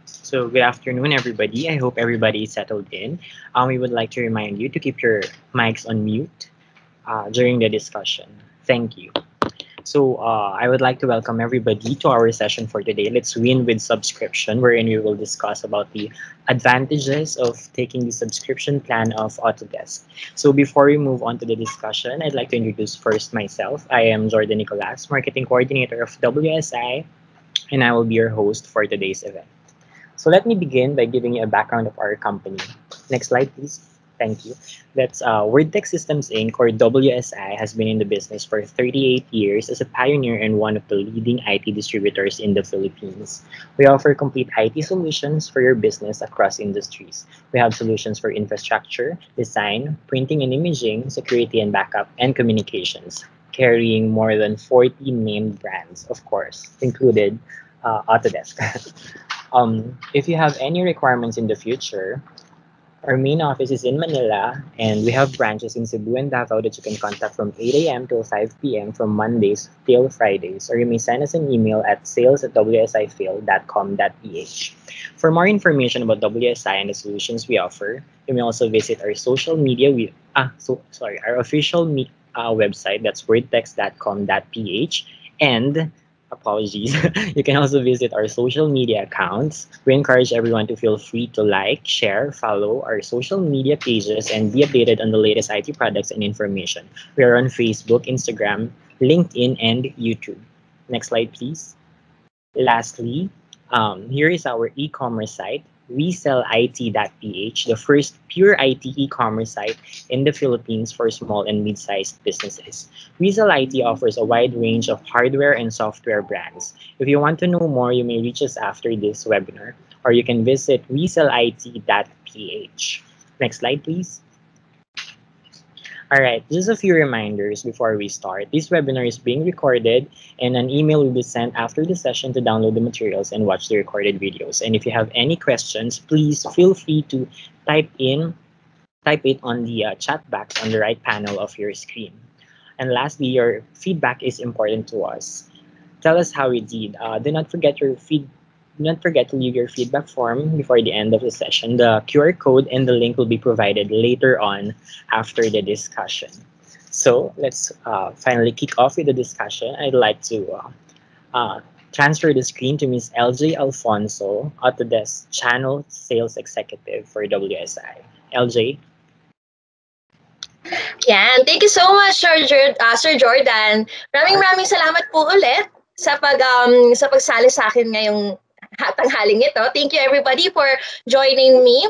So, good afternoon, everybody. I hope everybody is settled in. We would like to remind you to keep your mics on mute during the discussion. Thank you. So, I would like to welcome everybody to our session for today. Let's win with subscription, wherein we will discuss about the advantages of taking the subscription plan of Autodesk. So, before we move on to the discussion, I'd like to introduce first myself. I am Jordan Nicolas, Marketing Coordinator of WSI, and I will be your host for today's event. So let me begin by giving you a background of our company. Next slide, please. Thank you. That's Wordtext Systems Inc., or WSI, has been in the business for 38 years as a pioneer and one of the leading IT distributors in the Philippines. We offer complete IT solutions for your business across industries. We have solutions for infrastructure, design, printing and imaging, security and backup, and communications, carrying more than 40 named brands, of course, included Autodesk. If you have any requirements in the future, our main office is in Manila, and we have branches in Cebu and Davao that you can contact from 8 a.m. till 5 p.m. from Mondays till Fridays, or you may send us an email at sales@wsifail.com.ph. For more information about WSI and the solutions we offer, you may also visit our social media. Our official website. That's wordtext.com.ph, and apologies. You can also visit our social media accounts. We encourage everyone to feel free to like, share, follow our social media pages, and be updated on the latest IT products and information. We are on Facebook, Instagram, LinkedIn, and YouTube. Next slide, please. Lastly, here is our e-commerce site, WeSellIT.ph, the first pure IT e-commerce site in the Philippines for small and mid-sized businesses. WeSellIT offers a wide range of hardware and software brands. If you want to know more, you may reach us after this webinar, or you can visit WeSellIT.ph. Next slide, please. All right, just a few reminders before we start. This webinar is being recorded, and an email will be sent after the session to download the materials and watch the recorded videos. And if you have any questions, please feel free to type type it on the chat box on the right panel of your screen. And lastly, your feedback is important to us. Tell us how you did. Do not forget to leave your feedback form before the end of the session. The QR code and the link will be provided later on after the discussion. So let's finally kick off with the discussion. I'd like to transfer the screen to Ms. LJ Alfonso, Autodesk Channel Sales Executive for WSI. LJ? Yan. Thank you so much, Sir Jordan. Maraming salamat po ulit sa pagsali sa akin ngayong tanghaling ito. Thank you everybody for joining me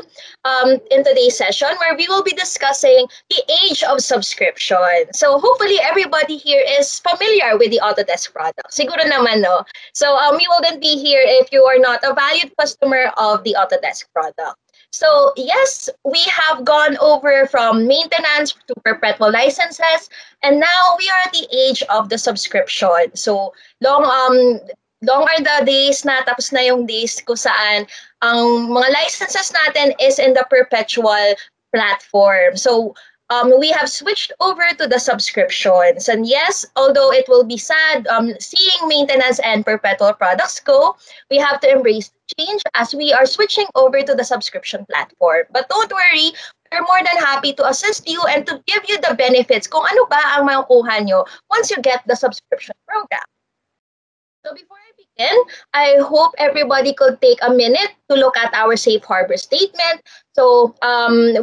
in today's session where we will be discussing the age of subscription. So hopefully everybody here is familiar with the Autodesk product. Siguro naman, no? So we wouldn't be here if you are not a valued customer of the Autodesk product. So yes, we have gone over from maintenance to perpetual licenses, and now we are at the age of the subscription. So long are the days na tapos na yung days kung saan ang mga licenses natin is in the perpetual platform. So we have switched over to the subscriptions. And yes, although it will be sad seeing maintenance and perpetual products go, we have to embrace change as we are switching over to the subscription platform. But don't worry, we're more than happy to assist you and to give you the benefits kung ano ba ang makukuha nyo once you get the subscription program. So before I begin, I hope everybody could take a minute to look at our safe harbor statement. So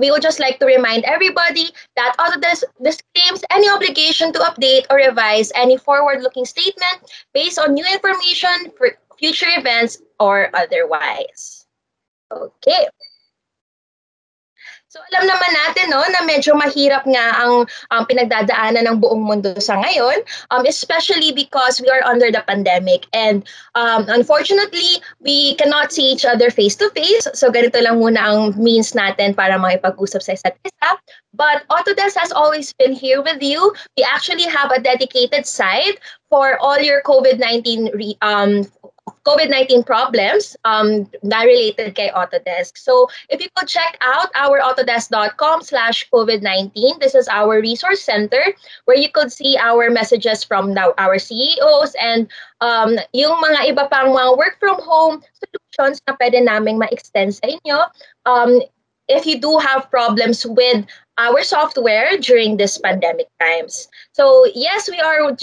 we would just like to remind everybody that Autodesk disclaims any obligation to update or revise any forward-looking statement based on new information for future events or otherwise. Okay. So alam naman natin no, na medyo mahirap nga ang pinagdadaanan ng buong mundo sa ngayon, especially because we are under the pandemic. And unfortunately, we cannot see each other face-to-face. So ganito lang muna ang means natin para makipag-usap sa isa't isa. But Autodesk has always been here with you. We actually have a dedicated site for all your COVID-19 problems that related kay Autodesk. So if you could check out our autodesk.com/COVID-19, this is our resource center where you could see our messages from our CEOs and yung mga iba pang mga work from home options na pwede naming ma-extend sa inyo if you do have problems with our software during this pandemic times. So yes, we are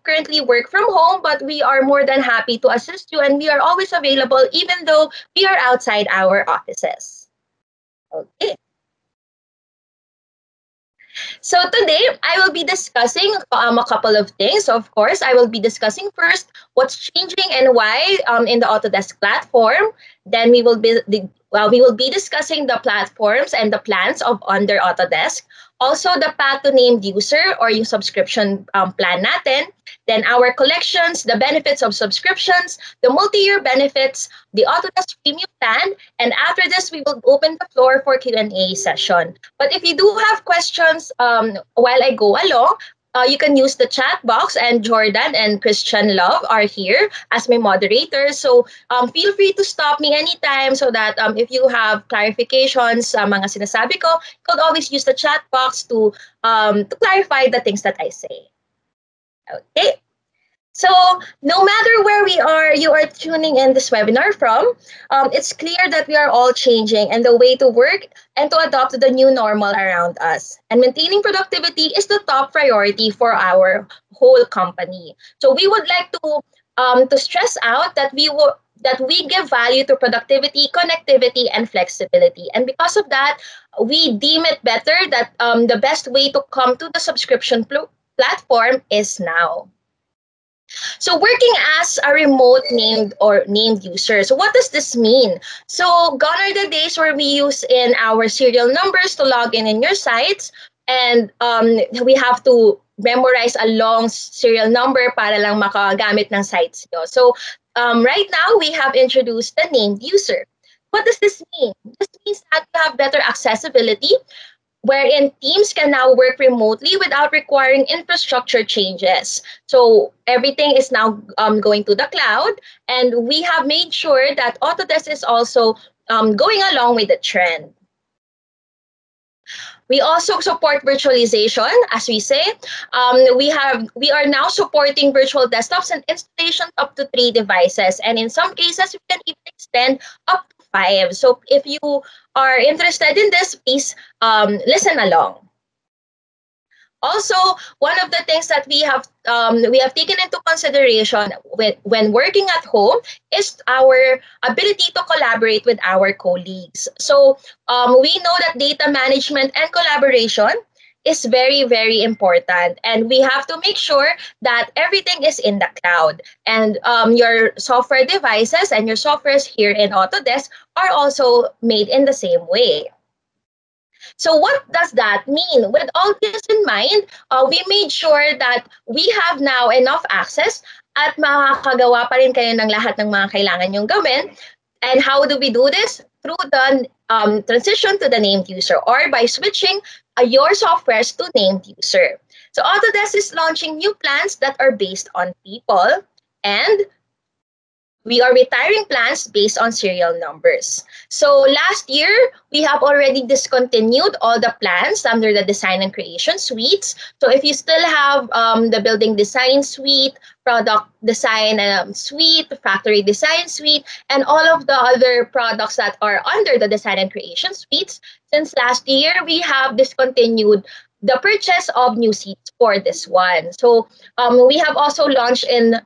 currently work from home, but we are more than happy to assist you, and we are always available even though we are outside our offices. Okay. So today, I will be discussing a couple of things. So of course, I will be discussing first what's changing and why in the Autodesk platform. Then we will be discussing the platforms and the plans of under Autodesk. Also, the path to named user or yung subscription plan natin. Then our collections, the benefits of subscriptions, the multi-year benefits, the Autodesk Premium plan, and after this, we will open the floor for Q&A session. But if you do have questions while I go along, you can use the chat box, and Jordan and Christian Love are here as my moderators. So feel free to stop me anytime so that if you have clarifications sa mga sinasabi ko, you could always use the chat box to clarify the things that I say. Okay. So no matter where we are, you are tuning in this webinar from, it's clear that we are all changing and the way to work and to adopt to the new normal around us. And maintaining productivity is the top priority for our whole company. So we would like to stress out that we give value to productivity, connectivity, and flexibility. And because of that, we deem it better that the best way to come to the subscription platform is now. So working as a remote named user. So what does this mean? So gone are the days where we use in our serial numbers to log in your sites, and we have to memorize a long serial number para lang makagamit ng sites nyo. So right now, we have introduced the named user. What does this mean? This means that you have better accessibility, wherein teams can now work remotely without requiring infrastructure changes. So everything is now going to the cloud, and we have made sure that Autodesk is also going along with the trend. We also support virtualization, as we say. We are now supporting virtual desktops and installations up to 3 devices, and in some cases, we can even extend up to 5. So if you are interested in this, please listen along. Also, one of the things that we have taken into consideration when working at home is our ability to collaborate with our colleagues. So we know that data management and collaboration is very, very important, and we have to make sure that everything is in the cloud, and your software devices and your softwares here in Autodesk are also made in the same way. So what does that mean? With all this in mind, we made sure that we have now enough access at makakagawa pa rin kayo ng lahat ng mga kailangan nyong gawin. And how do we do this? Through the transition to the named user, or by switching your softwares to named user. So Autodesk is launching new plans that are based on people, and we are retiring plans based on serial numbers. So last year, we have already discontinued all the plans under the design and creation suites. So if you still have the building design suite, product design suite, factory design suite, and all of the other products that are under the design and creation suites, since last year, we have discontinued the purchase of new seats for this one. So we have also launched in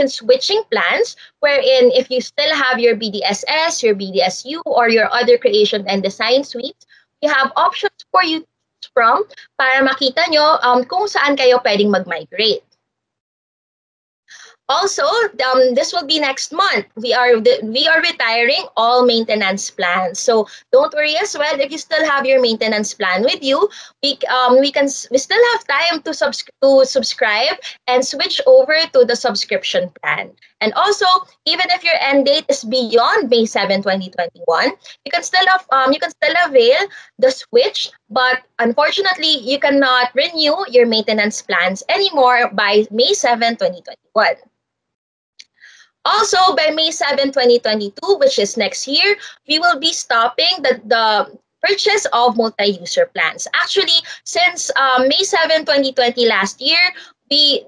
switching plans, wherein if you still have your BDSS, your BDSU, or your other creation and design suites, we have options for you to choose from para makita nyo kung saan kayo pwedeng mag-migrate. Also, this will be next month. We are retiring all maintenance plans. So don't worry as well if you still have your maintenance plan with you. We still have time to subscribe and switch over to the subscription plan. And also, even if your end date is beyond May 7, 2021, you can still avail the switch, but unfortunately, you cannot renew your maintenance plans anymore by May 7, 2021. Also, by May 7, 2022, which is next year, we will be stopping the purchase of multi-user plans. Actually, since May 7, 2020 last year,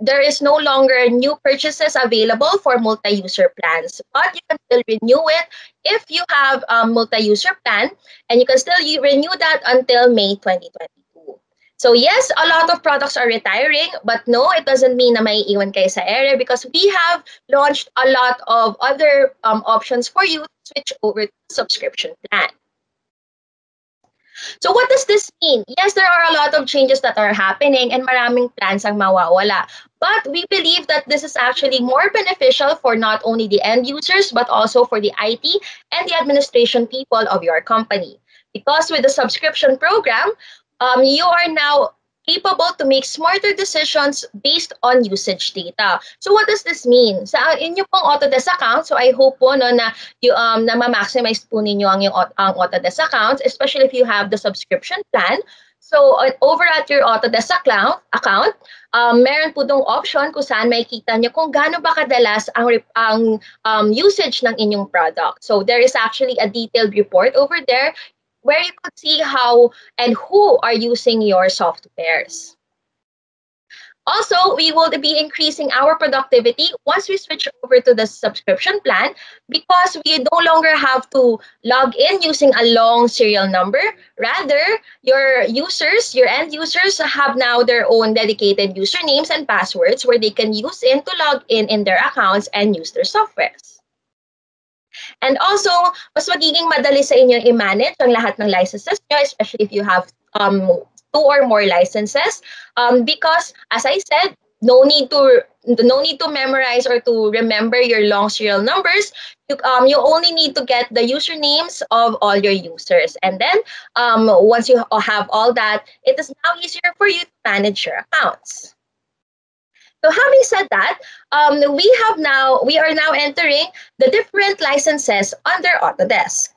there is no longer new purchases available for multi-user plans, but you can still renew it if you have a multi-user plan, and you can still renew that until May 2022. So yes, a lot of products are retiring, but no, it doesn't mean na may iwan kayo sa ere, because we have launched a lot of other options for you to switch over to subscription plan. So what does this mean? Yes, there are a lot of changes that are happening and maraming plans ang mawawala. But we believe that this is actually more beneficial for not only the end users, but also for the IT and the administration people of your company. Because with the subscription program, you are now capable to make smarter decisions based on usage data. So what does this mean? Sa inyo pong Autodesk account, so I hope po no, na na ma-maximize po ninyo ang Autodesk accounts, especially if you have the subscription plan. So over at your Autodesk account, meron po dong option kung saan makikita nyo kung gaano ba kadalas ang usage ng inyong product. So there is actually a detailed report over there where you could see how and who are using your softwares. Also, we will be increasing our productivity once we switch over to the subscription plan, because we no longer have to log in using a long serial number. Rather, your end users have now their own dedicated usernames and passwords where they can use to log in their accounts and use their softwares. And also, mas magiging madali sa inyo i-manage ang lahat ng licenses nyo, especially if you have 2 or more licenses. Because, as I said, no need to memorize or to remember your long serial numbers. You only need to get the usernames of all your users. And then, once you have all that, it is now easier for you to manage your accounts. So having said that, we are now entering the different licenses under Autodesk.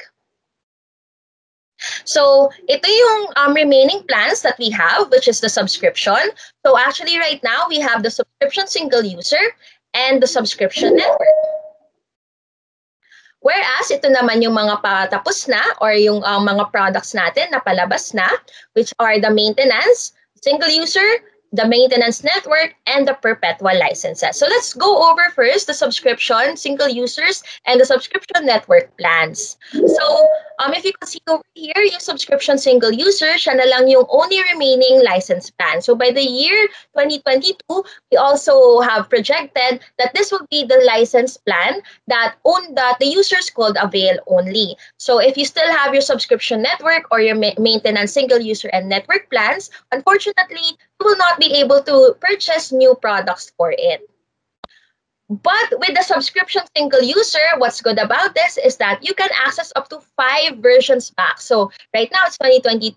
So ito yung remaining plans that we have, which is the subscription. So actually right now, we have the subscription single user and the subscription network. Whereas ito naman yung mga patapos na or yung mga products natin na palabas na, which are the maintenance, single user, the maintenance network, and the perpetual licenses. So let's go over first the subscription, single users, and the subscription network plans. So if you can see over here, yung subscription single user, siya na lang yung only remaining license plan. So by the year 2022, we also have projected that this will be the license plan that the users could avail only. So if you still have your subscription network or your maintenance single user and network plans, unfortunately, you will not be able to purchase new products for it. But with the subscription single user, what's good about this is that you can access up to 5 versions back. So right now, it's 2022.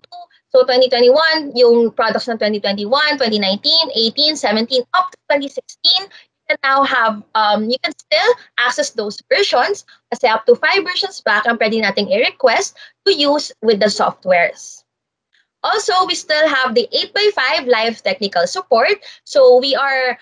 So 2021, yung products ng 2021, 2019, 18, 17, up to 2016, you can now have, you can still access those versions kasi up to 5 versions back ang pwede nating i-request to use with the softwares. Also, we still have the 8x5 live technical support. So we are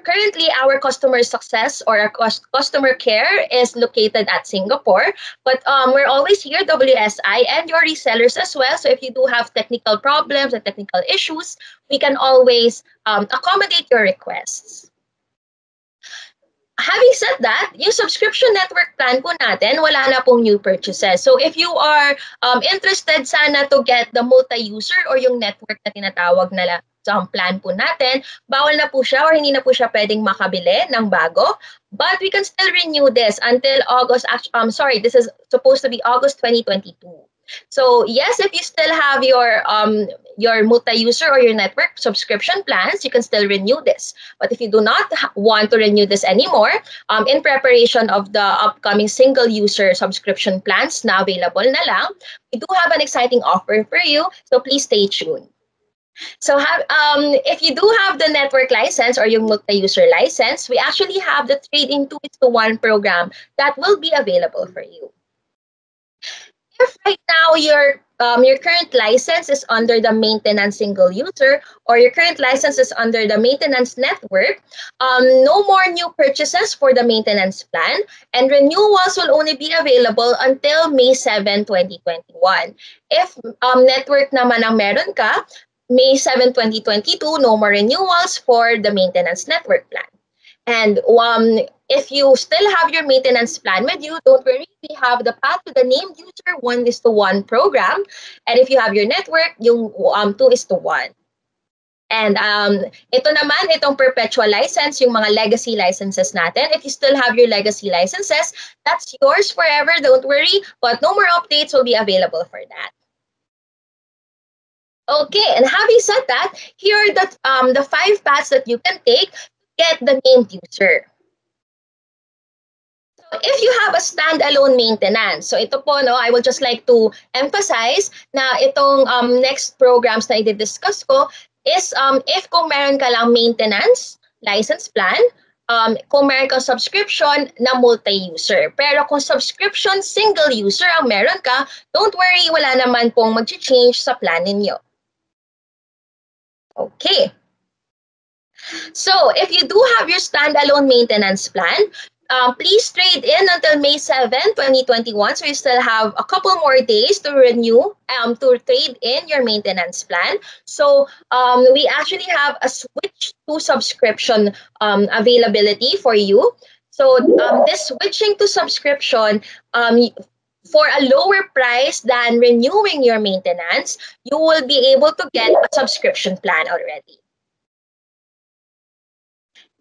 currently our customer success or our customer care is located at Singapore. But we're always here, WSI, and your resellers as well. So if you do have technical problems and technical issues, we can always accommodate your requests. Having said that, yung subscription network plan po natin, wala na pong new purchases. So if you are interested sana to get the multi-user or yung network na tinatawag na plan po natin, bawal na po siya or hindi na po siya pwedeng makabili ng bago. But we can still renew this until August, this is supposed to be August 2022. So yes, if you still have your multi-user or your network subscription plans, you can still renew this. But if you do not want to renew this anymore, in preparation of the upcoming single-user subscription plans na available na lang, we do have an exciting offer for you. So please stay tuned. So if you do have the network license or yung multi-user license, we actually have the trade-in 2:1 program that will be available for you. If right now your current license is under the maintenance single user or your current license is under the maintenance network, no more new purchases for the maintenance plan, and renewals will only be available until May 7, 2021. If network naman ang meron ka, May 7, 2022, no more renewals for the maintenance network plan. And if you still have your maintenance plan with you, don't worry. We have the path to the named user 1:1 program. And if you have your network, yung 2:1. And ito naman, itong perpetual license, yung mga legacy licenses natin. If you still have your legacy licenses, that's yours forever. Don't worry. But no more updates will be available for that. Okay, and having said that, here are the 5 paths that you can take to get the named user. So if you have a standalone maintenance, so ito po, no, I would just like to emphasize na itong next programs na i-discuss ko is if kung meron ka lang maintenance license plan, kung meron kang subscription na multi-user. Pero kung subscription single user ang meron ka, don't worry, wala naman pong mag-change sa plan ninyo. Okay. So if you do have your standalone maintenance plan, please trade in until May 7, 2021. So you still have a couple more days to renew, to trade in your maintenance plan. So we actually have a switch to subscription availability for you. So this switching to subscription, for a lower price than renewing your maintenance, you will be able to get a subscription plan already.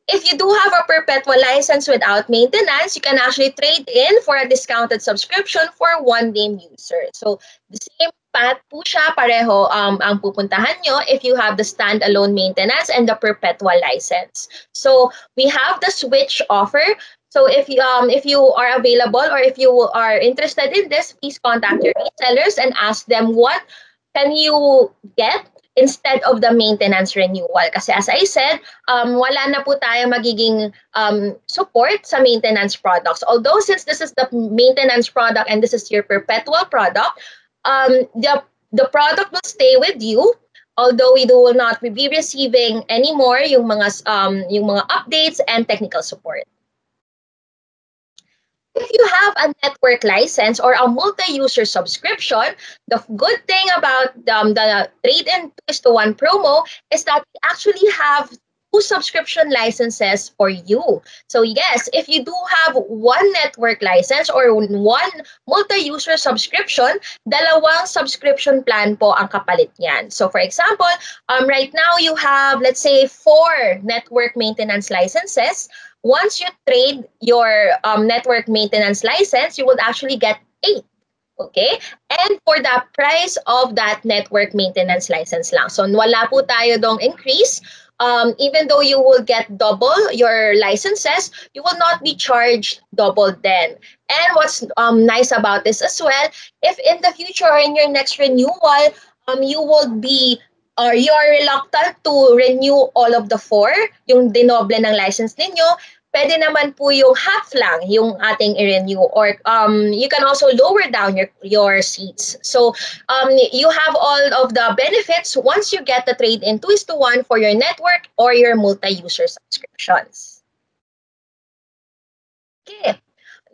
If you do have a perpetual license without maintenance, you can actually trade in for a discounted subscription for one name user. So the same path po siya, pareho ang pupuntahan nyo if you have the standalone maintenance and the perpetual license. So we have the switch offer. So if you are available or if you are interested in this, please contact your resellers and ask them what can you get instead of the maintenance renewal. Kasi as I said, wala na po tayo magiging support sa maintenance products. Although since this is the maintenance product and this is your perpetual product, the product will stay with you. Although we will not be receiving anymore yung mga updates and technical support. If you have a network license or a multi-user subscription, the good thing about the trade-in 2:1 promo is that we actually have 2 subscription licenses for you. So yes, if you do have one network license or one multi-user subscription, dalawang subscription plan po ang kapalit niyan. So for example, right now you have, let's say, 4 network maintenance licenses. Once you trade your network maintenance license, you will actually get 8. Okay? And for the price of that network maintenance license lang. So wala po tayo dong increase. Even though you will get double your licenses, you will not be charged double then. And what's nice about this as well, if in the future or in your next renewal, you will be or you are reluctant to renew all of the 4, yung dinoble ng license ninyo, pwede naman po yung half lang yung ating i-renew or you can also lower down your seats. So you have all of the benefits once you get the trade-in 2:1 for your network or your multi-user subscriptions. Okay.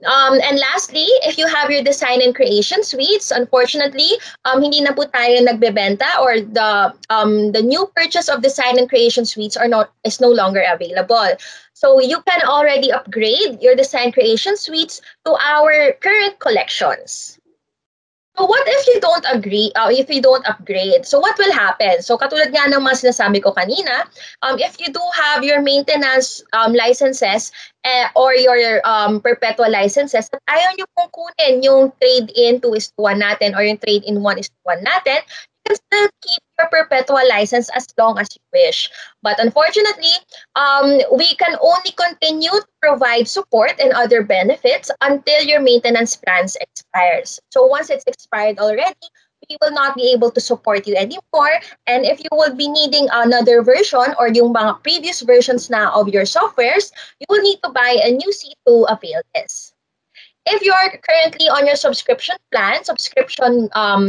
And lastly, if you have your design and creation suites, unfortunately, hindi na po tayo nagbebenta or the new purchase of design and creation suites is no longer available. So you can already upgrade your design creation suites to our current collections. So what if you don't agree, if you don't upgrade? So what will happen? So katulad nga ng mga sinasabi ko kanina, if you do have your maintenance licenses or your perpetual licenses, at ayaw nyo pong kunin yung trade-in 2:1 natin or yung trade-in 1:1 natin, you can still keep your perpetual license as long as you wish. But unfortunately, we can only continue to provide support and other benefits until your maintenance plans expires. So once it's expired already, we will not be able to support you anymore. And if you will be needing another version or yung mga previous versions na of your softwares, you will need to buy a new seat to avail this. If you are currently on your subscription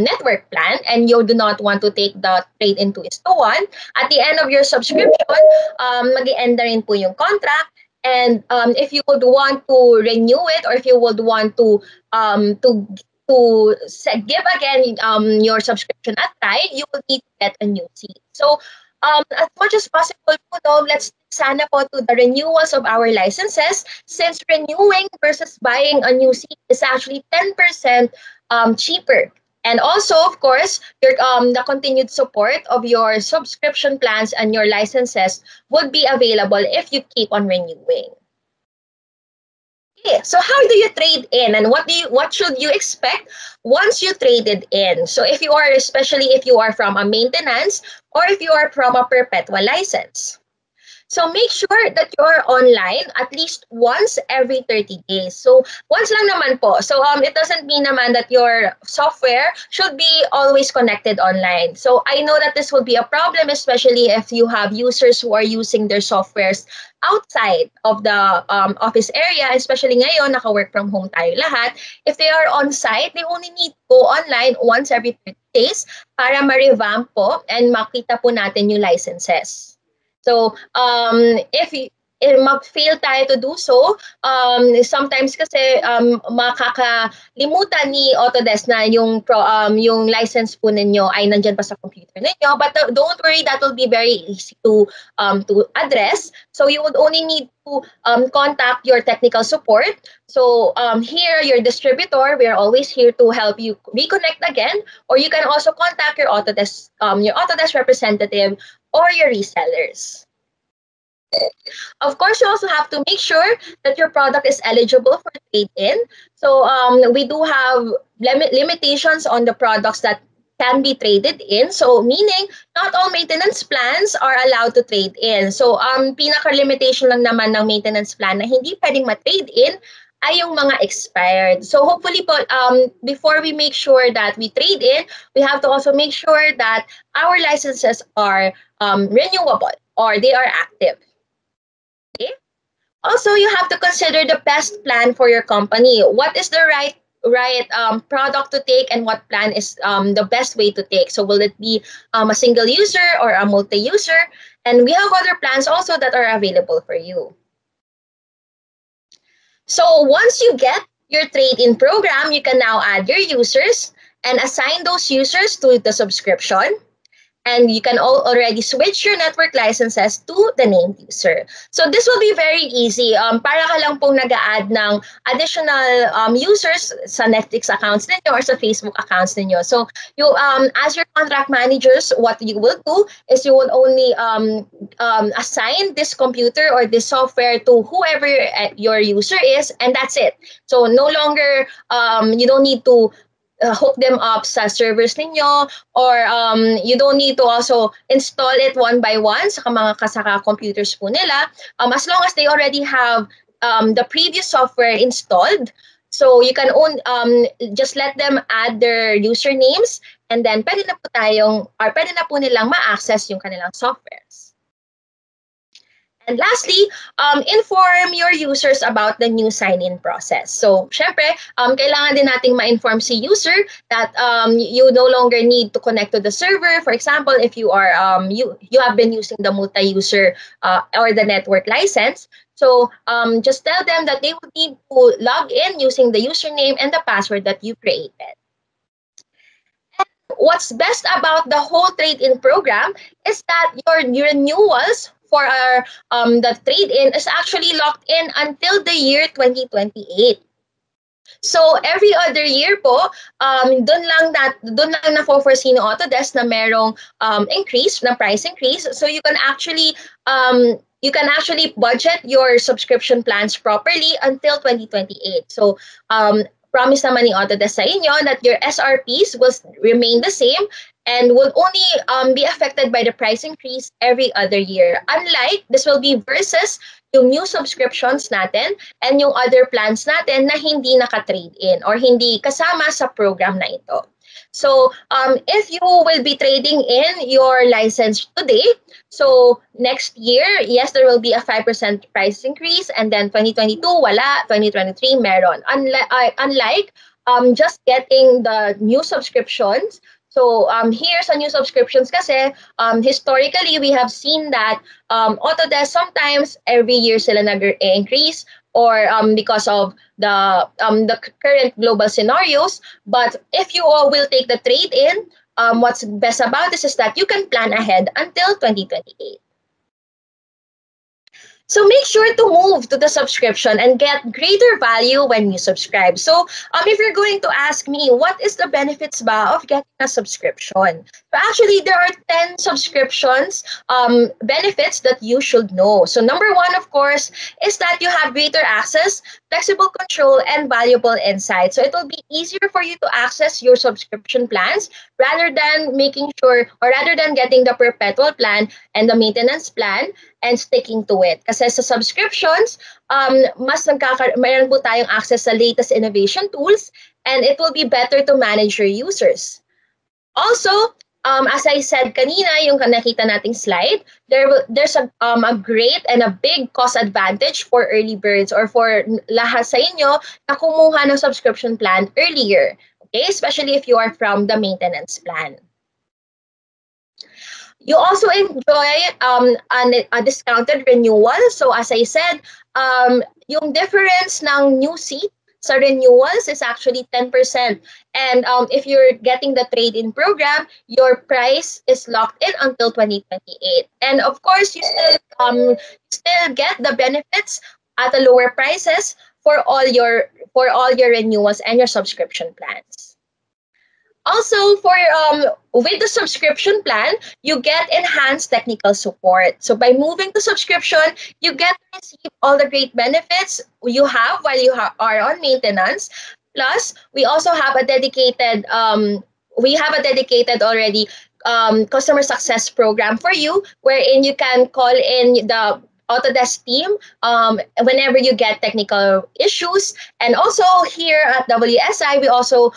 network plan, and you do not want to take the trade-in 2:1, at the end of your subscription, mag-i-end na rin po yung contract. And if you would want to renew it or if you would want to give again your subscription a try, you will need to get a new seat. So, as much as possible po, no, let's sana po to the renewals of our licenses, since renewing versus buying a new seat is actually 10% cheaper. And also, of course, your the continued support of your subscription plans and your licenses would be available if you keep on renewing. Okay, so how do you trade in, and what should you expect once you traded in? So if you are, especially if you are from a maintenance or if you are from a perpetual license. So make sure that you're online at least once every 30 days. So once lang naman po. So it doesn't mean naman that your software should be always connected online. So I know that this will be a problem, especially if you have users who are using their softwares outside of the office area, especially ngayon, naka-work from home tayo lahat. If they are on site, they only need to go online once every 30 days para ma-revamp po and makita po natin yung licenses. So, if mag-fail tayo to do so, sometimes kasi makakalimutan ni Autodesk na yung license po ninyo ay nandyan pa sa computer ninyo. But don't worry, that will be very easy to address. So you would only need to contact your technical support. So here, your distributor, we are always here to help you reconnect again, or you can also contact your Autodesk representative or your resellers. Of course, you also have to make sure that your product is eligible for trade-in. So we do have limitations on the products that can be traded in. So meaning, not all maintenance plans are allowed to trade in. So pinaka-limitation lang naman ng maintenance plan na hindi pwedeng ma-trade in ay yung mga expired. So hopefully po, before we make sure that we trade in, we have to also make sure that our licenses are renewable or they are active. Okay? Also, you have to consider the best plan for your company. What is the right product to take, and what plan is the best way to take? So will it be a single user or a multi-user? And we have other plans also that are available for you. So once you get your trade-in program, you can now add your users and assign those users to the subscription. And you can already switch your network licenses to the named user. So this will be very easy. Para ka lang pong nag-a-add ng additional users sa Netflix accounts ninyo or sa Facebook accounts ninyo. So you, as your contract managers, what you will do is you will only assign this computer or this software to whoever your user is, and that's it. So no longer, you don't need to hook them up sa servers ninyo, or you don't need to also install it one by one sa mga kasaka computers po nila, as long as they already have the previous software installed. So you can just let them add their usernames, and then pwede na po nilang ma-access yung kanilang softwares. And lastly, inform your users about the new sign-in process. So, syempre, kailangan din nating ma-inform si user that you no longer need to connect to the server. For example, if you are you have been using the multi-user or the network license, so just tell them that they would need to log in using the username and the password that you created. What's best about the whole trade-in program is that your renewals for the trade-in is actually locked in until the year 2028. So every other year po, doon lang na-foresee ng Autodesk na merong price increase. So you can actually budget your subscription plans properly until 2028. So promise naman ni Autodesk sa inyo that your SRPs will remain the same and will only be affected by the price increase every other year. Unlike, this will be versus yung new subscriptions natin and yung other plans natin na hindi naka-trade in or hindi kasama sa program na ito. So, if you will be trading in your license today, so next year, yes, there will be a 5% price increase, and then 2022, wala, 2023, meron. Unlike just getting the new subscriptions. So here's a new subscriptions kasi historically we have seen that Autodesk sometimes every year sila nag-increase or because of the current global scenarios. But if you all will take the trade-in, what's best about this is that you can plan ahead until 2028. So make sure to move to the subscription and get greater value when you subscribe. So if you're going to ask me, what is the benefits ba of getting a subscription? So actually, there are 10 subscriptions benefits that you should know. So number one, of course, is that you have greater access, flexible control, and valuable insights. So it will be easier for you to access your subscription plans rather than making sure or rather than getting the perpetual plan and the maintenance plan and sticking to it. Kasi sa subscriptions, mayroon po tayong access sa latest innovation tools and it will be better to manage your users. Also, as I said kanina, yung nakita nating slide, there's a great and a big cost advantage for early birds or for lahat sa inyo na kumuha ng subscription plan earlier. Okay? Especially if you are from the maintenance plan. You also enjoy a discounted renewal. So as I said, yung difference ng new seat sa renewals is actually 10%. And if you're getting the trade-in program, your price is locked in until 2028. And of course, you still get the benefits at a lower prices for all your renewals and your subscription plans. Also, for with the subscription plan, you get enhanced technical support. So by moving to subscription, you get to receive all the great benefits you have while you are on maintenance. Plus, we also have a dedicated already customer success program for you, wherein you can call in the Autodesk team whenever you get technical issues. And also here at WSI, we also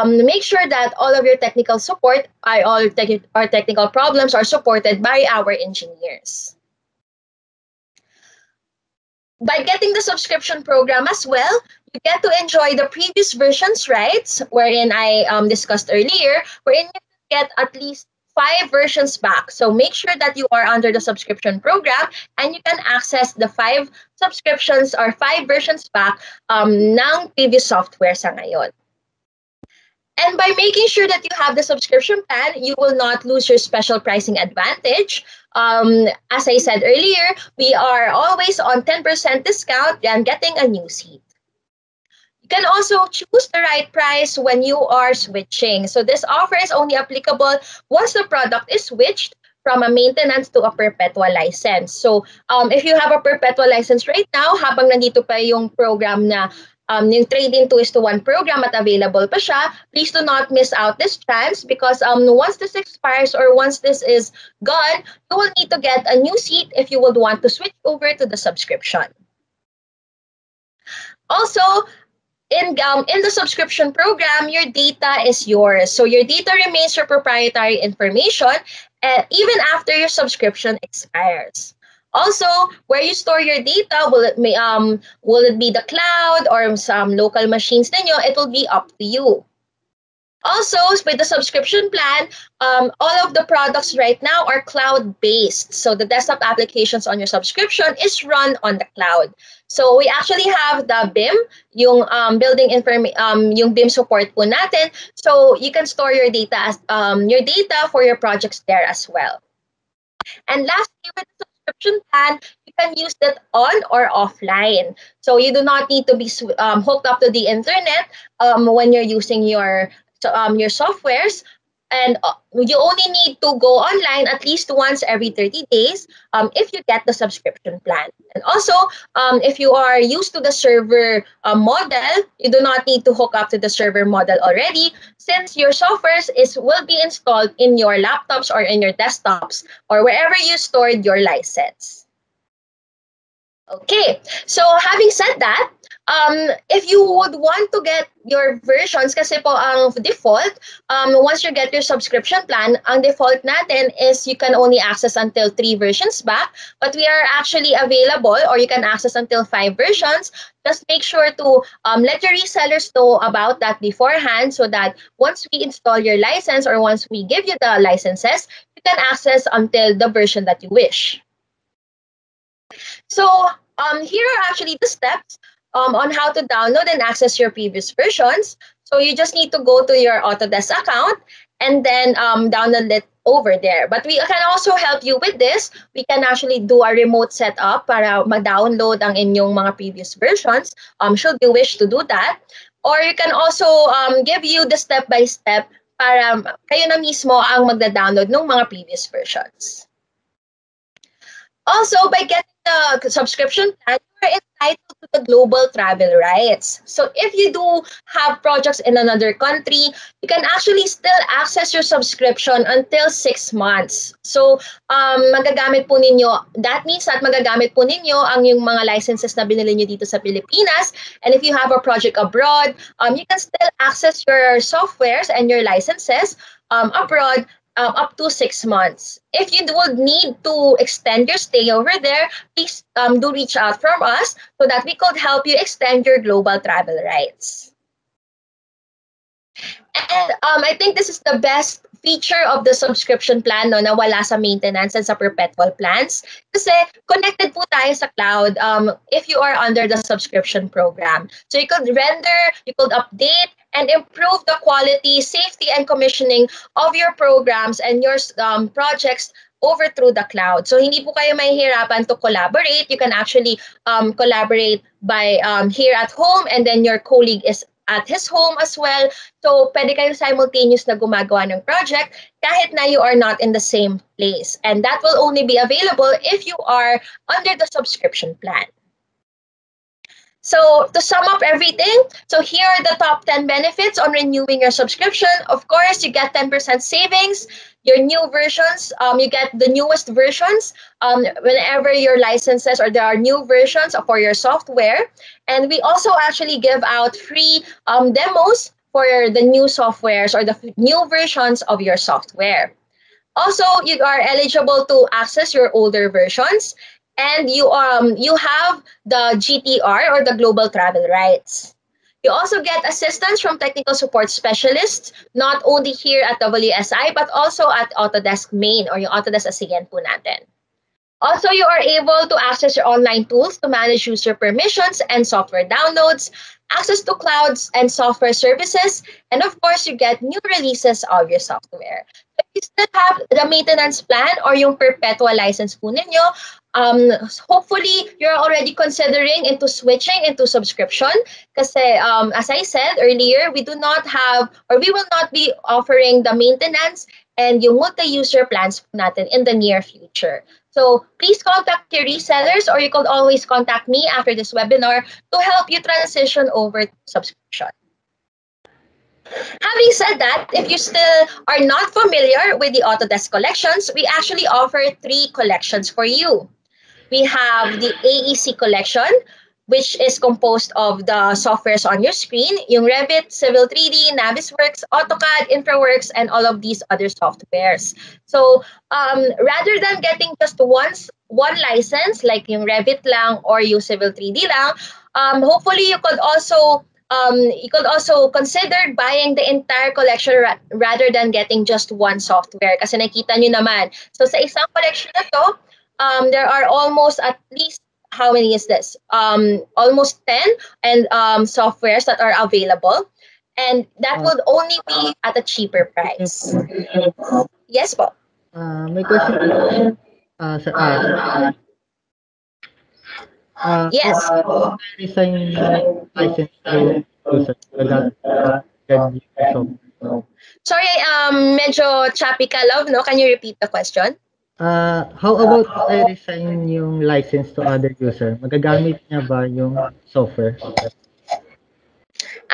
make sure that all of your technical support, our technical problems are supported by our engineers. By getting the subscription program as well, you get to enjoy the previous versions rights, wherein I discussed earlier, wherein you get at least 5 versions back. So make sure that you are under the subscription program and you can access the 5 subscriptions or 5 versions back ng previous software sa ngayon. And by making sure that you have the subscription plan, you will not lose your special pricing advantage. As I said earlier, we are always on 10% discount and getting a new seat. You can also choose the right price when you are switching. So this offer is only applicable once the product is switched from a maintenance to a perpetual license. So if you have a perpetual license right now, habang nandito pa yung program na yung trade-in 2:1 program at available pa siya, please do not miss out this chance because once this expires or once this is gone, you will need to get a new seat if you would want to switch over to the subscription. Also, in the subscription program, your data is yours. So your data remains your proprietary information even after your subscription expires. Also, where you store your data, will it be the cloud or some local machines ninyo? It will be up to you. Also, with the subscription plan, all of the products right now are cloud-based. So the desktop applications on your subscription is run on the cloud. So we actually have the BIM, yung yung BIM support po natin. So you can store your data for your projects there as well. And lastly, with the subscription plan, you can use that on or offline. So you do not need to be hooked up to the internet when you're using your softwares, and you only need to go online at least once every 30 days if you get the subscription plan. And also, if you are used to the server model, you do not need to hook up to the server model already, since your softwares will be installed in your laptops or in your desktops or wherever you stored your license. Okay, so having said that, if you would want to get your versions, kasi po ang default, once you get your subscription plan, ang default natin is you can only access until 3 versions back, but we are actually available, or you can access until 5 versions. Just make sure to let your resellers know about that beforehand so that once we install your license or once we give you the licenses, you can access until the version that you wish. So here are actually the steps on how to download and access your previous versions. So you just need to go to your Autodesk account and then download it over there. But we can also help you with this. We can actually do a remote setup para mag-download ang inyong mga previous versions, should you wish to do that. Or you can also give you the step-by-step para kayo na mismo ang magda-download ng mga previous versions. Also, by getting the subscription plan, you're entitled to the global travel rights. So if you do have projects in another country, you can actually still access your subscription until 6 months. So magagamit po ninyo, that means that magagamit po ninyo ang yung mga licenses na binili nyo dito sa Pilipinas. And if you have a project abroad, you can still access your softwares and your licenses abroad up to 6 months. If you would need to extend your stay over there, please do reach out from us so that we could help you extend your global travel rights. And I think this is the best feature of the subscription plan no, na wala sa maintenance and sa perpetual plans. Kasi connected po tayo sa cloud if you are under the subscription program. So you could render, you could update, and improve the quality, safety, and commissioning of your programs and your projects over through the cloud. So hindi po kayo mahihirapan to collaborate. You can actually collaborate by here at home, and then your colleague is at his home as well. So pwede kayo simultaneous na gumagawa ng project kahit na you are not in the same place. And that will only be available if you are under the subscription plan. So to sum up everything, so here are the top 10 benefits on renewing your subscription. Of course, you get 10% savings. Your new versions, you get the newest versions whenever your licenses or there are new versions for your software. And we also actually give out free demos for the new softwares or the new versions of your software. Also, you are eligible to access your older versions, and you have the GTR or the global travel rights. You also get assistance from technical support specialists, not only here at WSI, but also at Autodesk Main or yung Autodesk ASEAN po natin. Also, you are able to access your online tools to manage user permissions and software downloads, access to clouds and software services, and of course, you get new releases of your software. If you still have the maintenance plan or yung perpetual license po ninyo, hopefully, you're already considering into switching into subscription. Kasi as I said earlier, we do not have or we will not be offering the maintenance and yung multi-user plans po natin in the near future. So please contact your resellers, or you could always contact me after this webinar to help you transition over to subscription. Having said that, if you still are not familiar with the Autodesk collections, we actually offer 3 collections for you. We have the AEC collection, which is composed of the softwares on your screen, yung Revit, Civil 3D, Navisworks, AutoCAD, InfraWorks, and all of these other softwares. So rather than getting just one license, like yung Revit lang or yung Civil 3D lang, hopefully you could also consider buying the entire collection rather than getting just one software. Kasi nakita nyo naman. So sa isang collection na to, there are almost at least, how many is this? Almost 10 and softwares that are available. And that would only be at a cheaper price. Yes po. My question is, Yes. resign license to user. Sorry, medyo choppy ka, love, no? Can you repeat the question? How about I resign yung license to other user? Magagamit niya ba yung software?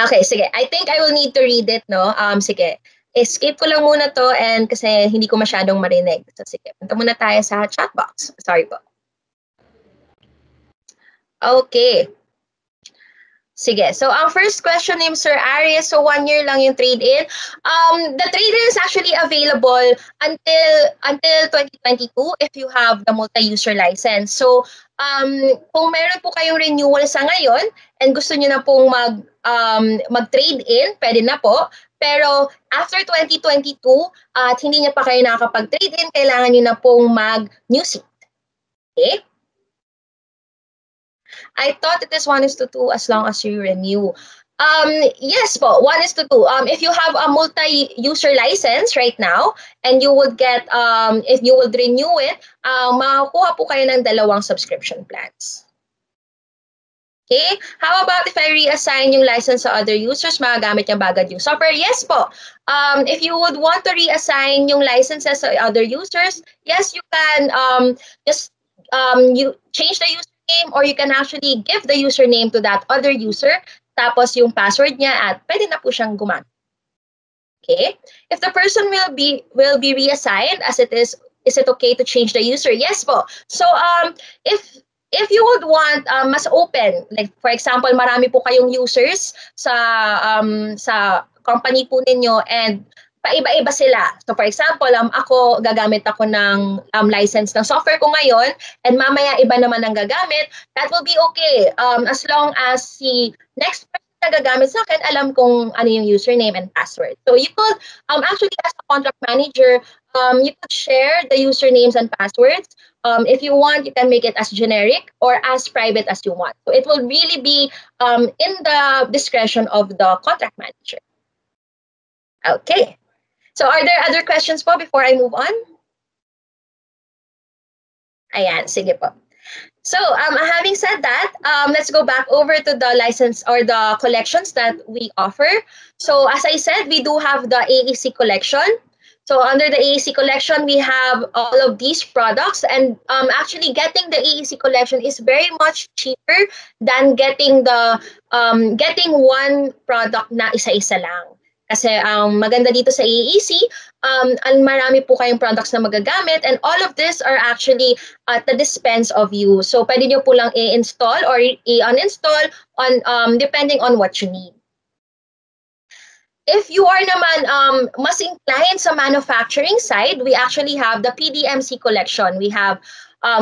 Okay, sige. I think I will need to read it, no? Sige. Escape ko lang muna to and kasi hindi ko masyadong marinig. So sige, punta muna tayo sa chat box. Sorry po. Okay. Sige. So, ang first question ni Sir Aries, so 1 year lang yung trade-in. The trade-in is actually available until 2022 if you have the multi-user license. So, kung meron po kayong renewal sa ngayon and gusto niyo na pong mag-trade-in, pwede na po. Pero after 2022 at hindi niya pa kayo nakakapag-trade-in, kailangan niyo na pong mag-new seat. Okay? I thought it is 1:2 as long as you renew. Yes po, 1:2. If you have a multi-user license right now, and you would get, if you would renew it, makakuha po kayo ng dalawang subscription plans. Okay? How about if I reassign yung license sa other users, magagamit niya ba agad yung software? Yes po. If you would want to reassign yung licenses sa other users, yes, you can just you change the username, or you can actually give the username to that other user, tapos yung password niya, at pwede na po siyang gumamit. Okay? If the person will be reassigned, as it is it okay to change the user? Yes po. So if you would want mas open, like for example, marami po kayong users sa company po ninyo, and paiba-iba sila. So for example, ako gagamit ako ng license ng software ko ngayon, and mamaya iba naman ang gagamit. That will be okay, as long as si next person na gagamit sa akin alam kung ano yung username and password. So you could actually, as a contract manager, you could share the usernames and passwords. If you want, you can make it as generic or as private as you want. So it will really be in the discretion of the contract manager. Okay. So are there other questions po before I move on? Ayan, sige po. So having said that, let's go back over to the license or the collections that we offer. So as I said, we do have the AEC collection. So under the AEC collection, we have all of these products, and actually getting the AEC collection is very much cheaper than getting getting one product na isa-isa lang. Kasi ang maganda dito sa AEC, ang marami po kayong products na magagamit, and all of this are actually at the dispense of you. So pwede nyo po lang i-install or i-uninstall on depending on what you need. If you are naman mas inclined sa manufacturing side, we actually have the PDMC collection. We have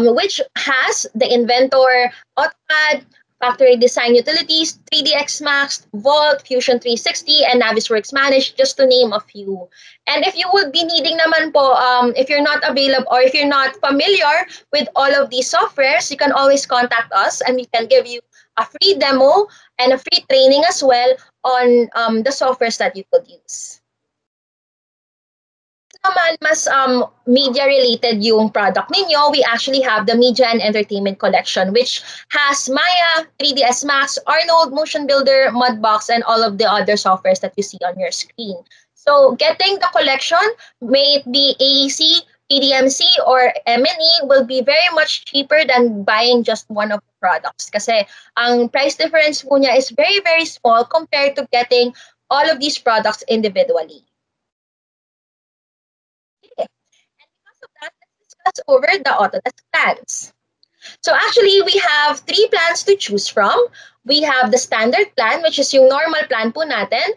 which has the Inventor, AutoCAD, Factory Design Utilities, 3ds Max, Vault, Fusion 360, and Navisworks Manage, just to name a few. And if you would be needing naman po, if you're not available or if you're not familiar with all of these softwares, you can always contact us, and we can give you a free demo and a free training as well on the softwares that you could use. Naman mas media related yung product ninyo, we actually have the Media and Entertainment collection, which has Maya, 3ds Max, Arnold, Motion Builder, Mudbox, and all of the other softwares that you see on your screen. So getting the collection, may it be AEC, PDMC, or M&E, will be very much cheaper than buying just one of the products. Kasi ang price difference po niya is very, very small compared to getting all of these products individually. Let's discuss over the Autodesk plans. So actually, we have 3 plans to choose from. We have the standard plan, which is yung normal plan po natin.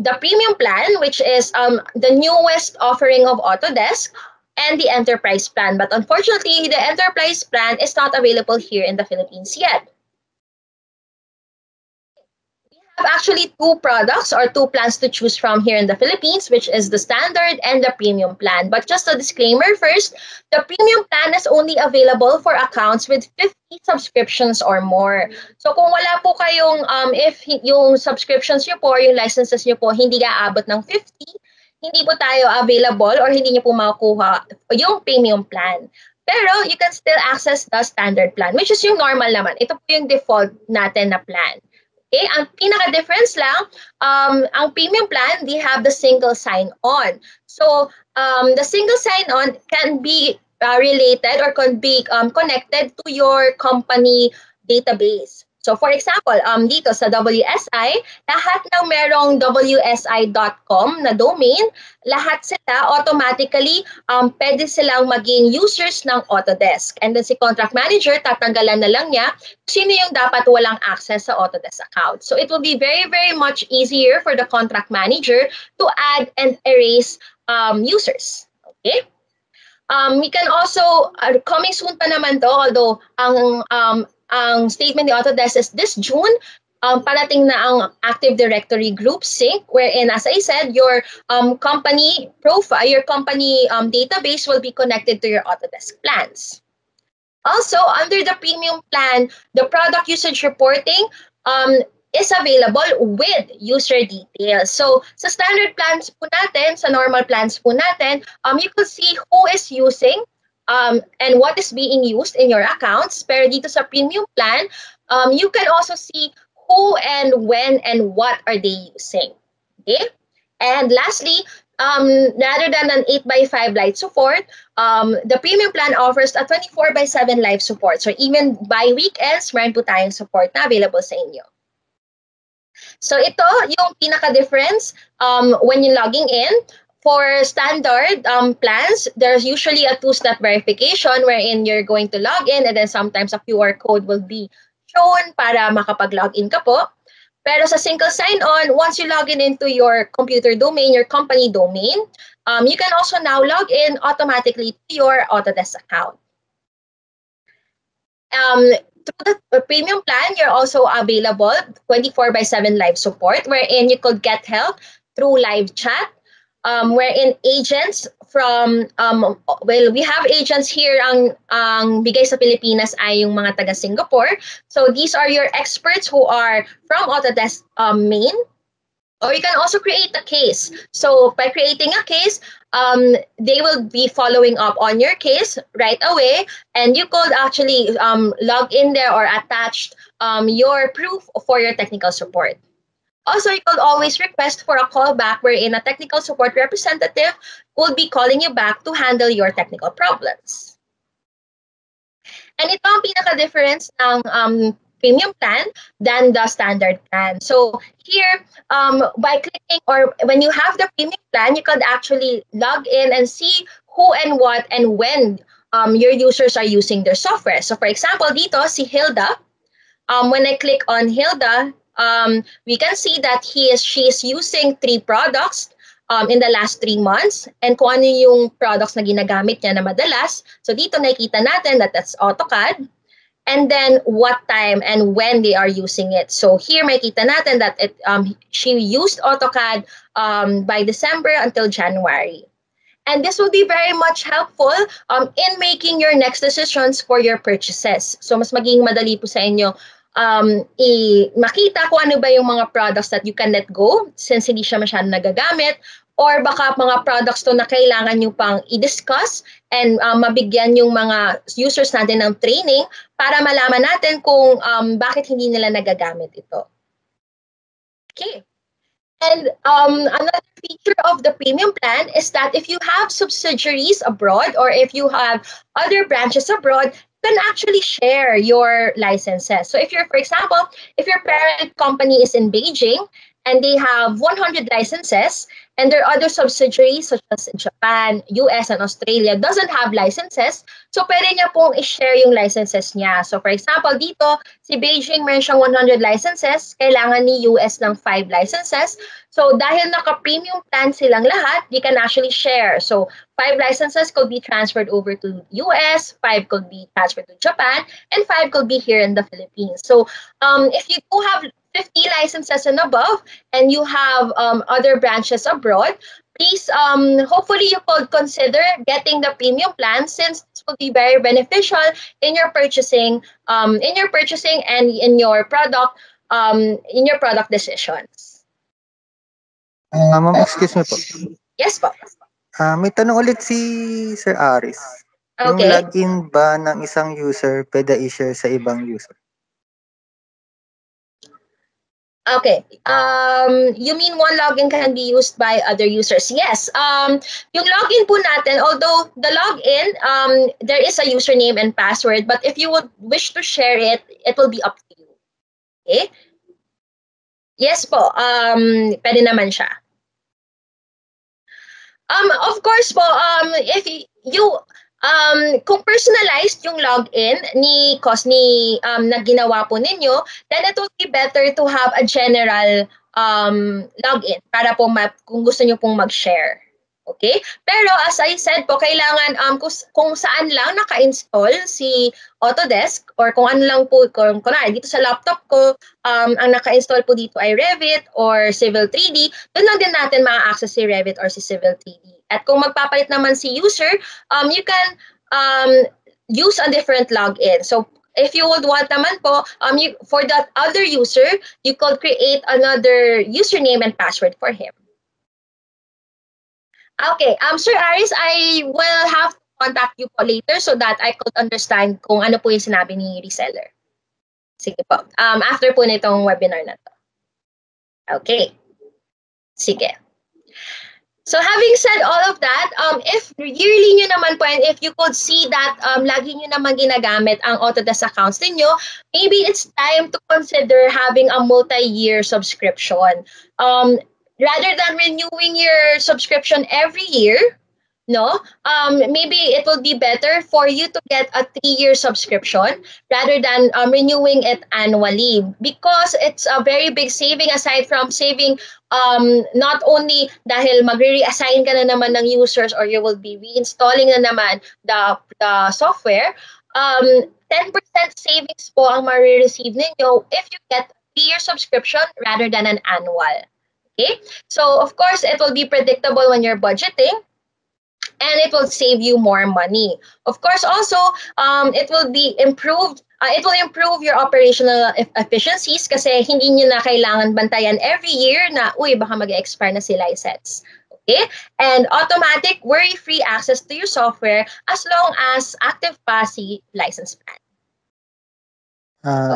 The premium plan, which is the newest offering of Autodesk, and the enterprise plan. But unfortunately, the enterprise plan is not available here in the Philippines yet. Have actually 2 products or 2 plans to choose from here in the Philippines, which is the standard and the premium plan. But just a disclaimer first, the premium plan is only available for accounts with 50 subscriptions or more. So kung wala po kayong, if yung subscriptions nyo po or yung licenses nyo po hindi aabot ng 50, hindi po tayo available or hindi nyo po makukuha yung premium plan. Pero you can still access the standard plan, which is yung normal naman. Ito po yung default natin na plan. Okay, ang pinaka-difference lang, ang premium plan, they have the single sign-on. So, the single sign-on can be related or can be connected to your company database. So, for example, dito sa WSI, lahat ng merong wsi.com na domain, lahat sila automatically pwede silang maging users ng Autodesk. And then si contract manager, tatanggalan na lang niya sino yung dapat walang access sa Autodesk account. So it will be very, very much easier for the contract manager to add and erase users. Okay? We can also, coming soon pa naman to, although ang statement ni Autodesk is this June, parating na ang Active Directory Group Sync, wherein, as I said, your company profile, your company database will be connected to your Autodesk plans. Also, under the premium plan, the product usage reporting, is available with user details. So sa standard plans po natin, sa normal plans po natin, you could see who is using and what is being used in your accounts. Pero dito sa premium plan, you can also see who and when and what are they using. Okay? And lastly, rather than an 8x5 live support, the premium plan offers a 24/7 live support. So even by weekends, meron po tayong support na available sa inyo. So ito yung pinaka-difference when you're logging in. For standard plans, there's usually a two-step verification wherein you're going to log in and then sometimes a QR code will be shown para makapag-log in ka po. Pero sa single sign-on, once you log in into your computer domain, your company domain, you can also now log in automatically to your Autodesk account. Through the premium plan, you're also available 24/7 live support wherein you could get help through live chat, wherein agents from, well, we have agents here ang bigay sa Pilipinas ay yung mga taga Singapore. So these are your experts who are from Autodesk main. Or you can also create a case. So by creating a case, they will be following up on your case right away, and you could actually log in there or attach your proof for your technical support. Also, you could always request for a callback wherein a technical support representative will be calling you back to handle your technical problems. And ito ang pinaka-difference ng premium plan than the standard plan. So here, by clicking or when you have the premium plan, you could actually log in and see who and what and when your users are using their software. So for example, dito si Hilda, when I click on Hilda, we can see that she is using 3 products in the last 3 months and kung ano yung products na ginagamit niya na madalas. So dito nakikita natin that that's AutoCAD and then what time and when they are using it. So here makikita natin that she used AutoCAD by December until January. And this will be very much helpful in making your next decisions for your purchases. So mas maging madali po sa inyo makita kung ano ba yung mga products that you can let go since hindi siya masyadong nagagamit, or baka mga products to na kailangan nyo pang i-discuss and mabigyan yung mga users natin ng training para malaman natin kung bakit hindi nila nagagamit ito. Okay. And another feature of the premium plan is that if you have subsidiaries abroad or if you have other branches abroad, you can actually share your licenses. So if you're, for example, if your parent company is in Beijing and they have 100 licenses and their other subsidiaries such as Japan, US, and Australia doesn't have licenses, so pwede niya pong i-share yung licenses niya. So for example, dito, si Beijing meron siyang 100 licenses, kailangan ni US ng 5 licenses. So dahil naka-premium plan silang lahat, they can actually share. So 5 licenses could be transferred over to US, 5 could be transferred to Japan, and 5 could be here in the Philippines. So if you do have 50 licenses and above, and you have other branches abroad, please, hopefully you could consider getting the premium plan since this will be very beneficial in your purchasing, and in your product decisions. Ma'am, excuse me po. Yes po. May tanong ulit si Sir Aris. Yung Okay. login ba ng isang user pwede i-share sa ibang user? Okay. You mean one login can be used by other users? Yes. Yung login po natin, although the login, there is a username and password, but if you would wish to share it, it will be up to you. Okay? Yes po. Pwede naman siya. Of course po, if you kung personalized yung login na ginawa po ninyo, then it would be better to have a general login para po kung gusto nyo pong mag-share. Okay? Pero as I said po, kailangan kung saan lang naka-install si Autodesk or kung ano lang po, kung dito sa laptop ko, ang naka-install po dito ay Revit or Civil 3D, doon lang din natin ma-access si Revit or si Civil 3D. At kung magpapalit naman si user, you can use a different login. So if you would want naman po, for that other user, you could create another username and password for him. Okay, Sir Aris, I will have to contact you po later so that I could understand kung ano po yung sinabi ni reseller. Sige po. After po nitong webinar na to. Okay. Sige. So having said all of that, if yearly nyo naman po and if you could see that lagi nyo naman ginagamit ang Autodesk accounts ninyo, maybe it's time to consider having a multi-year subscription. Rather than renewing your subscription every year, no, maybe it will be better for you to get a 3-year subscription rather than renewing it annually, because it's a very big saving. Aside from saving, not only dahil magre-reassign ka na naman ng users or you will be reinstalling na naman the software, 10% savings po ang ma-receive ninyo if you get a 3-year subscription rather than an annual. Okay, so of course it will be predictable when you're budgeting, and it will save you more money. Of course, also, it will be improved. It will improve your operational efficiencies kasi hindi nyo na kailangan bantayan every year na, uy, baka mag-expire na si license. Okay? And automatic, worry-free access to your software as long as active pa si license plan.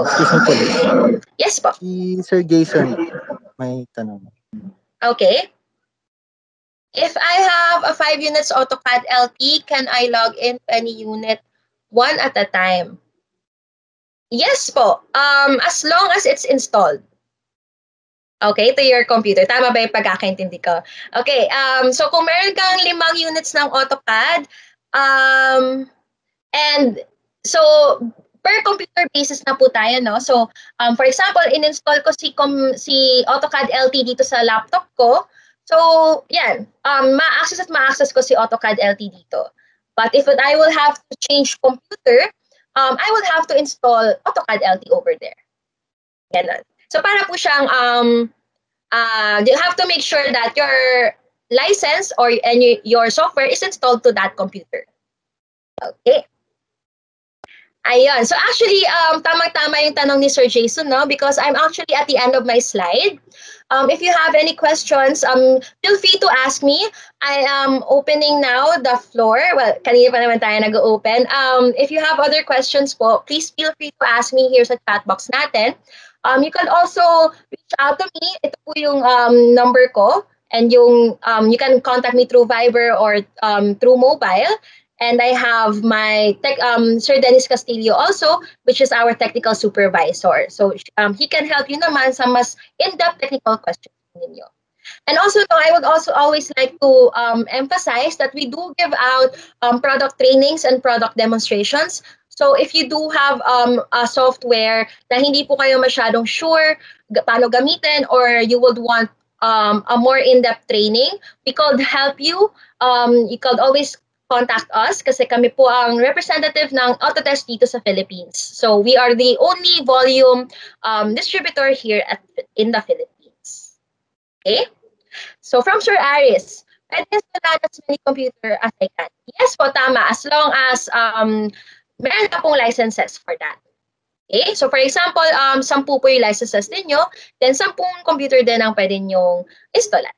Excuse me po. Yes po. Si Sir Jason, may tanong. Okay. If I have a 5 units AutoCAD LT, can I log in to any unit one at a time? Yes po, as long as it's installed. Okay, to your computer. Tama ba yung pagkakaintindi ko? Okay, so kung meron kang 5 units ng AutoCAD, and so per computer basis na po tayo, no? So, for example, in-install ko si AutoCAD LT dito sa laptop ko. So, yan, ma-access at ma-access ko si AutoCAD LT dito. But if I will have to change computer, I will have to install AutoCAD LT over there. Ganun. So, para po siyang, you have to make sure that your license and your software is installed to that computer. Okay. Ayun. So actually, tamang-tama yung tanong ni Sir Jason, no? Because I'm actually at the end of my slide. If you have any questions, feel free to ask me. I am opening now the floor. Well, kanina pa naman tayo nag-open. If you have other questions po, please feel free to ask me here sa chat box natin. You can also reach out to me. Ito po yung number ko. And you can contact me through Viber or through mobile. And I have my Sir Dennis Castillo also, which is our technical supervisor. So he can help you naman sa mas in-depth technical questions ninyo. And also, I would also always like to emphasize that we do give out product trainings and product demonstrations. So if you do have a software na hindi po kayo masyadong sure paano gamitin, or you would want a more in-depth training, we could help you. You could always contact us kasi kami po ang representative ng Autodesk dito sa Philippines. So we are the only volume distributor here in the Philippines. Okay? So from Sir Aris, pwede install as many computer as I can. Yes po, tama. As long as meron ka pong licenses for that. Okay? So for example, 10 po yung licenses ninyo, then 10 computer din ang pwede nyong installan.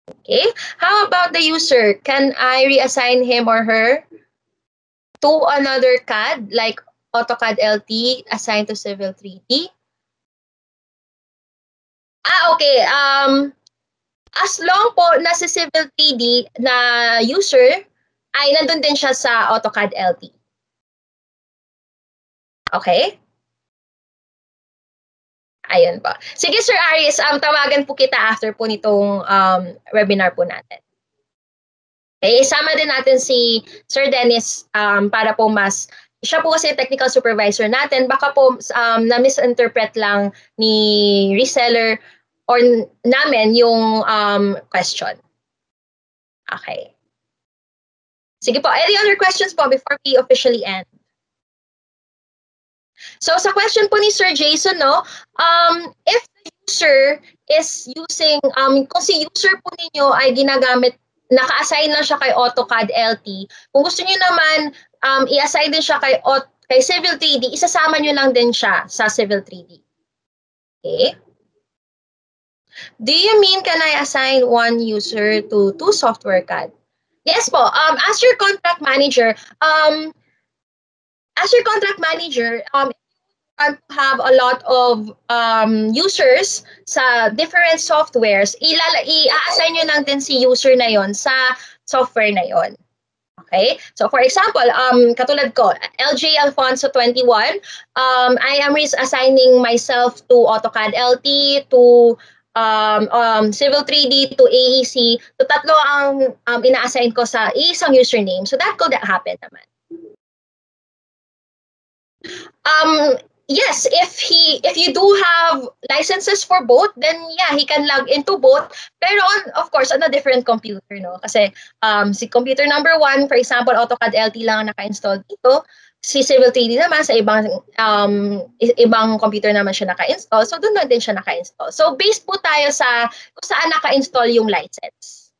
Okay, how about the user? Can I reassign him or her to another CAD like AutoCAD LT assigned to Civil 3D? Okay. As long po na si Civil 3D na user ay nandun din siya sa AutoCAD LT. Okay? Ayun po. Sige, Sir Aris, tawagan po kita after po nitong webinar po natin. Okay, isama din natin si Sir Dennis para po siya po kasi technical supervisor natin. Baka po na-misinterpret lang ni reseller or namin yung question. Okay. Sige po, any other questions po before we officially end? So sa question po ni Sir Jason, no, if the user is using, kung si user po ninyo ay ginagamit, naka-assign na siya kay AutoCAD LT, kung gusto niyo naman i-assign din siya kay kay Civil 3D, isasama nyo lang din siya sa Civil 3D. Okay? Do you mean can I assign one user to two software CAD? Yes po. As your contract manager, want to have a lot of users sa different softwares, i-assign nyo lang din si user na yon sa software na yon. Okay? So for example, katulad ko, LJ Alfonso 21, I am assigning myself to AutoCAD LT, to Civil 3D, to AEC. So tatlo ang ina-assign ko sa isang username. So that could happen naman. Yes, if you do have licenses for both, then yeah, he can log into both. Pero of course, on a different computer, no? Kasi si computer number 1, for example, AutoCAD LT lang ang naka-install dito. Si Civil 3D naman sa ibang computer naman siya naka-install. So doon na din siya naka-install. So based po tayo sa kung saan naka-install yung license.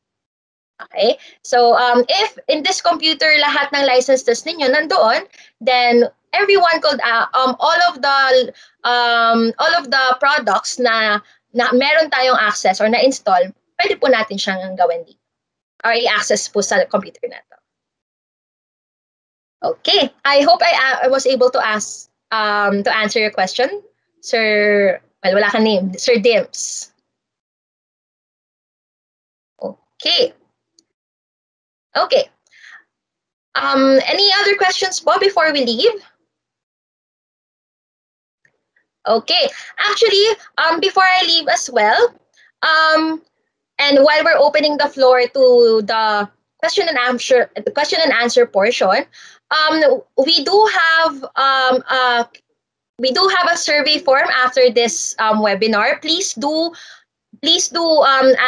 Okay? So if in this computer lahat ng licenses ninyo nandoon, then everyone could all of the products na meron tayong access or na-install, pwede po natin siyang gawin dito or i-access po sa computer na to. Okay, I hope I was able to answer your question, Sir. Well, wala kang name, Sir Dims. Okay. Okay. Any other questions po before we leave? Okay. Actually, before I leave as well, and while we're opening the floor to the question and answer portion, we do have a survey form after this webinar. Please do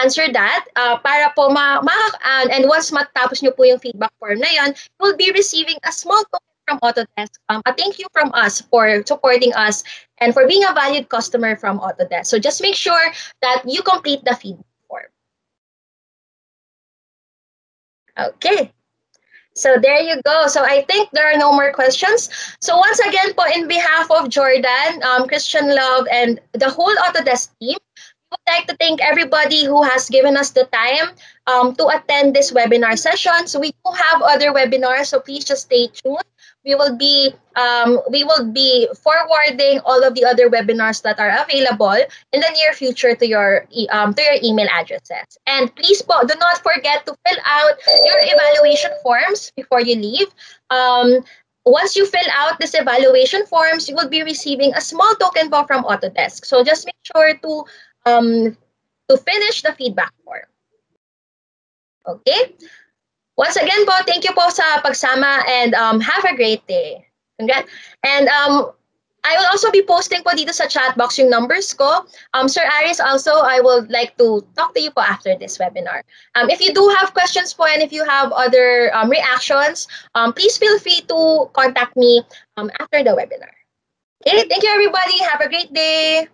answer that para po and once matapos nyo po yung feedback form na yon, you will be receiving a small token from Autodesk. A thank you from us for supporting us and for being a valued customer from Autodesk. So just make sure that you complete the feedback form. Okay. So there you go. So I think there are no more questions. So once again po, in behalf of Jordan, Christian Love, and the whole Autodesk team, I would like to thank everybody who has given us the time to attend this webinar session. So we do have other webinars, so please just stay tuned. We will be forwarding all of the other webinars that are available in the near future to your email addresses. And please do not forget to fill out your evaluation forms before you leave. Once you fill out this evaluation forms, you will be receiving a small token from Autodesk. So just make sure to finish the feedback form. Okay? Once again po, thank you po sa pagsama and have a great day. Congrats. And I will also be posting po dito sa chat box yung numbers ko. Sir Aris, also, I would like to talk to you po after this webinar. If you do have questions po and if you have other reactions, please feel free to contact me after the webinar. Okay, thank you everybody. Have a great day.